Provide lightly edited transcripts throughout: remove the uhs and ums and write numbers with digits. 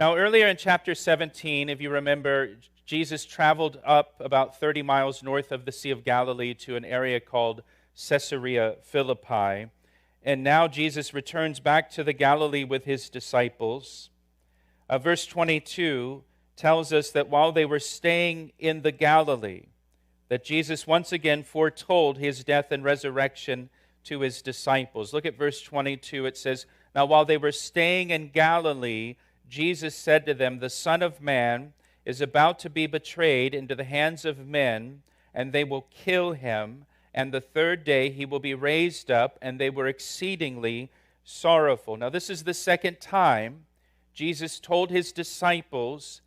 Now, earlier in chapter 17, if you remember, Jesus traveled up about 30 miles north of the Sea of Galilee to an area called Caesarea Philippi. And now Jesus returns back to the Galilee with his disciples. Verse 22 tells us that while they were staying in the Galilee, that Jesus once again foretold his death and resurrection to his disciples. Look at verse 22. It says, "Now while they were staying in Galilee, Jesus said to them, 'The Son of Man is about to be betrayed into the hands of men, and they will kill him, and the third day he will be raised up,' and they were exceedingly sorrowful." Now this is the second time Jesus told his disciples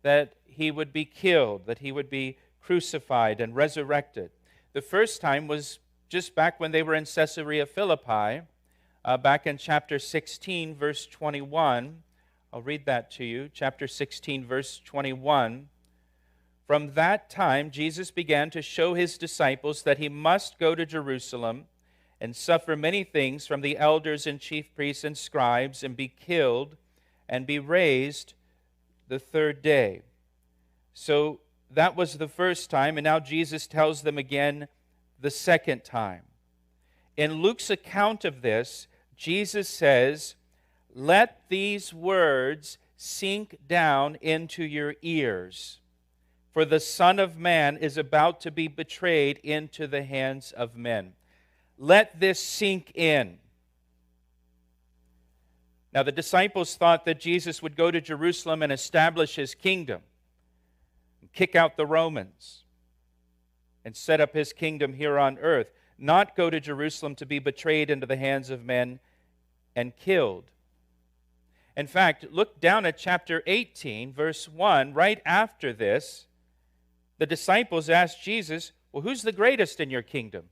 that he would be killed, that he would be crucified and resurrected. The first time was just back when they were in Caesarea Philippi, back in chapter 16, verse 21. I'll read that to you. Chapter 16, verse 21. "From that time, Jesus began to show his disciples that he must go to Jerusalem and suffer many things from the elders and chief priests and scribes, and be killed and be raised the third day." So that was the first time, and now Jesus tells them again the second time. In Luke's account of this, Jesus says, "Let these words sink down into your ears, for the Son of Man is about to be betrayed into the hands of men." Let this sink in. Now, the disciples thought that Jesus would go to Jerusalem and establish his kingdom, and kick out the Romans, and set up his kingdom here on earth, not go to Jerusalem to be betrayed into the hands of men and killed. In fact, look down at chapter 18, verse 1. Right after this, the disciples asked Jesus, "Well, who's the greatest in your kingdom?"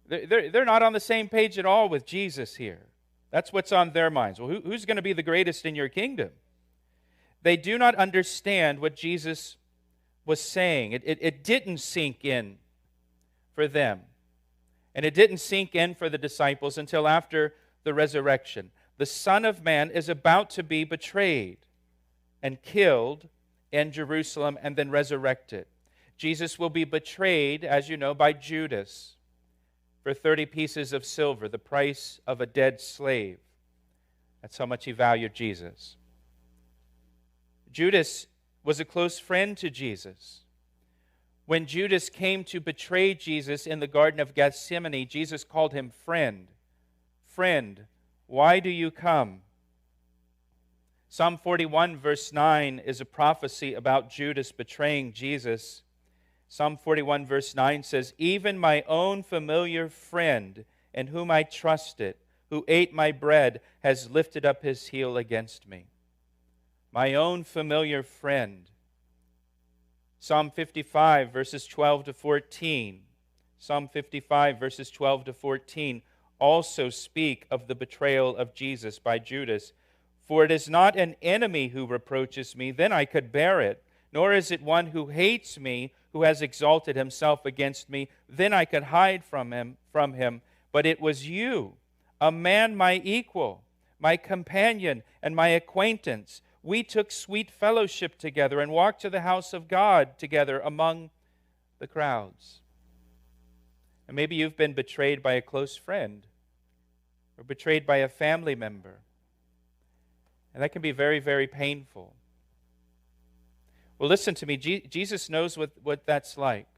They're not on the same page at all with Jesus here. That's what's on their minds. Well, who's going to be the greatest in your kingdom? They do not understand what Jesus was saying. It didn't sink in for them. And it didn't sink in for the disciples until after the resurrection. The Son of Man is about to be betrayed and killed in Jerusalem and then resurrected. Jesus will be betrayed, as you know, by Judas for 30 pieces of silver, the price of a dead slave. That's how much he valued Jesus. Judas was a close friend to Jesus. When Judas came to betray Jesus in the Garden of Gethsemane, Jesus called him friend. "Friend, why do you come?" Psalm 41, verse 9 is a prophecy about Judas betraying Jesus. Psalm 41, verse 9 says, "Even my own familiar friend, in whom I trusted, who ate my bread, has lifted up his heel against me." My own familiar friend. Psalm 55, verses 12 to 14. Psalm 55, verses 12 to 14 also speak of the betrayal of Jesus by Judas. "For it is not an enemy who reproaches me, then I could bear it. Nor is it one who hates me, who has exalted himself against me, then I could hide from him. But it was you, a man my equal, my companion, and my acquaintance. We took sweet fellowship together and walked to the house of God together among the crowds." And maybe you've been betrayed by a close friend or betrayed by a family member. And that can be very, very painful. Well, listen to me. Jesus knows what that's like.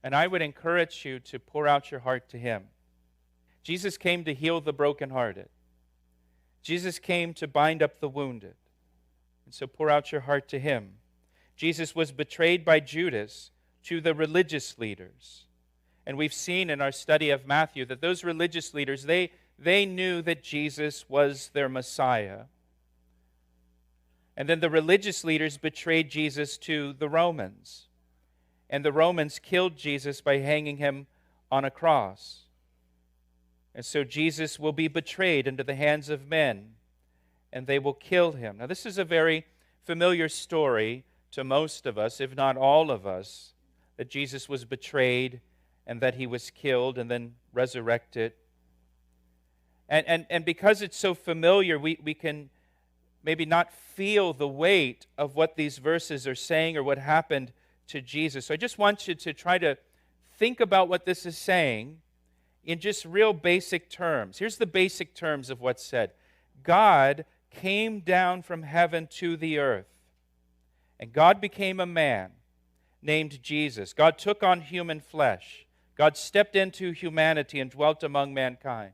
And I would encourage you to pour out your heart to him. Jesus came to heal the brokenhearted. Jesus came to bind up the wounded. And so pour out your heart to him. Jesus was betrayed by Judas to the religious leaders. And we've seen in our study of Matthew that those religious leaders, they knew that Jesus was their Messiah. And then the religious leaders betrayed Jesus to the Romans. And the Romans killed Jesus by hanging him on a cross. And so Jesus will be betrayed into the hands of men, and they will kill him. Now, this is a very familiar story to most of us, if not all of us, that Jesus was betrayed and that he was killed and then resurrected. And because it's so familiar, we can maybe not feel the weight of what these verses are saying or what happened to Jesus. So I just want you to try to think about what this is saying in just real basic terms. Here's the basic terms of what's said. God came down from heaven to the earth, and God became a man named Jesus. God took on human flesh. God stepped into humanity and dwelt among mankind.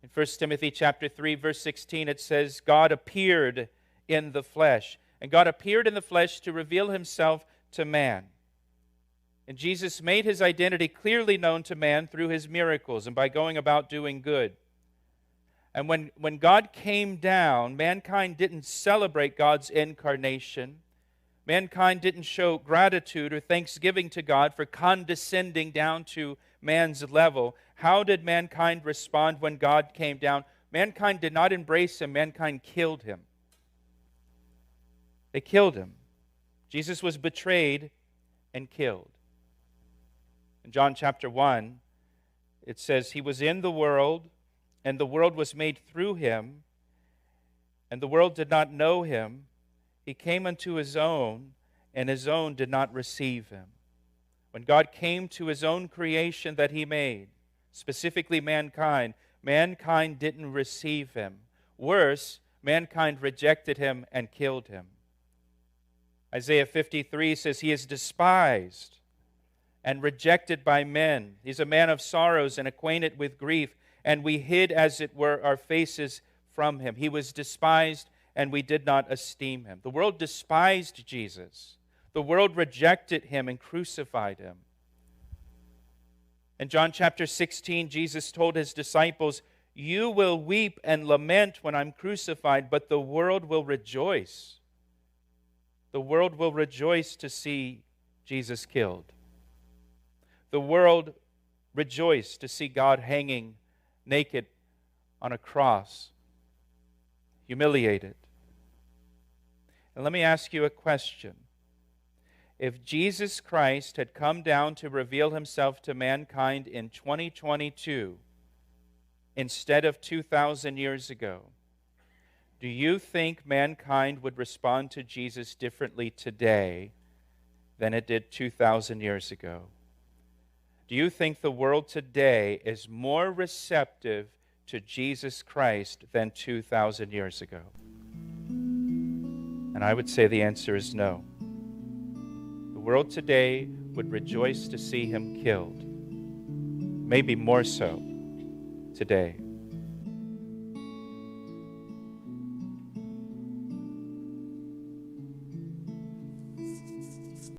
In 1 Timothy chapter 3, verse 16, it says, God appeared in the flesh. And God appeared in the flesh to reveal himself to man. And Jesus made his identity clearly known to man through his miracles and by going about doing good. And when God came down, mankind didn't celebrate God's incarnation. Mankind didn't show gratitude or thanksgiving to God for condescending down to man's level. How did mankind respond when God came down? Mankind did not embrace him. Mankind killed him. They killed him. Jesus was betrayed and killed. In John chapter 1, it says, he was in the world, and the world was made through him, and the world did not know him. He came unto his own, and his own did not receive him. When God came to his own creation that he made, specifically mankind, mankind didn't receive him. Worse, mankind rejected him and killed him. Isaiah 53 says, he is despised and rejected by men. He's a man of sorrows and acquainted with grief, and we hid, as it were, our faces from him. He was despised, and we did not esteem him. The world despised Jesus. The world rejected him and crucified him. In John chapter 16, Jesus told his disciples, you will weep and lament when I'm crucified, but the world will rejoice. The world will rejoice to see Jesus killed. The world rejoiced to see God hanging naked on a cross, humiliated. And let me ask you a question. If Jesus Christ had come down to reveal himself to mankind in 2022 instead of 2,000 years ago, do you think mankind would respond to Jesus differently today than it did 2,000 years ago? Do you think the world today is more receptive to Jesus Christ than 2,000 years ago? And I would say the answer is no. The world today would rejoice to see him killed. Maybe more so today.